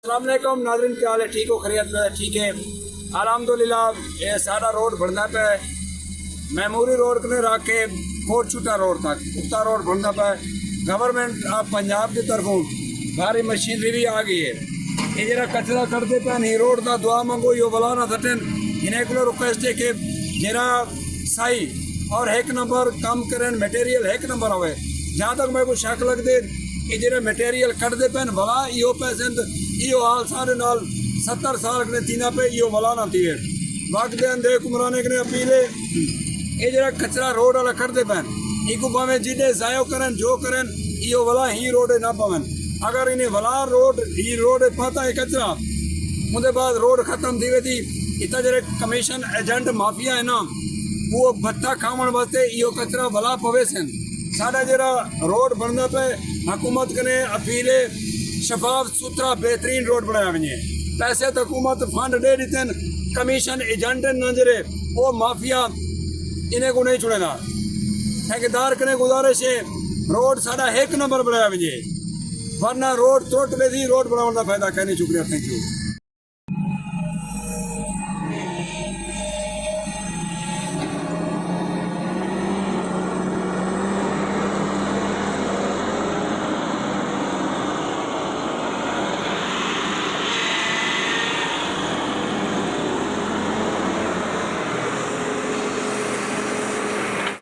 अस्सलामुअलैकुम नाज़रीन, क्या हाल है? ठीक हो? खैरियत में? ठीक है अल्हम्दुलिल्लाह। ये सारा रोड बढ़ना पे मेमोरी रोड ने रख के कोट छुटा रोड तक उतना रोड बढ़ना पे गवर्नमेंट ऑफ पंजाब की तरफों भारी मशीनरी भी आ गई है। ये जरा कचरा करते पे नहीं रोड का दुआ मंगो यो बला ना थटन इन्हें को रिक्वेस्ट है कि जरा सही और एक नंबर काम करें मटेरियल एक नंबर आवे। जहाँ तक मेरे को शक लगते कि जरा मटेरियल कटते पे भला यो पैसे यो हाल सारे नाल 70 साल ने तीना पे यो भला ना थी वक्त दे अंदे कुमराने के अपील है ये जरा कचरा रोड वाला करते पैन इको भावे जिन्हें जायो करें जो करें यो भला ही रोड ना पवन। अगर इन्हें भला रोड ही रोड पता है कचरा उनके बाद रोड खत्म थी वे थी इतना जरा कमीशन एजेंट माफिया है ना वो भत्ता खावन वास्ते यो कचरा भला पवे सन सारा जरा रोड बनना पे हुकूमत कने अपील है शफाफ सुथरा बेहतरीन रोड बनाया वञे। पैसे तो हुकूमत फंड दे दी कमीशन एजेंट नजरे वो माफिया इन्हें को नहीं छुड़ेगा। ठेकेदार कने गुजारिश है रोड सारा एक नंबर बनाया वञे वरना रोड त्रुट वे थी रोड बनाने का फायदा कहने। शुक्रिया, थैंक यू।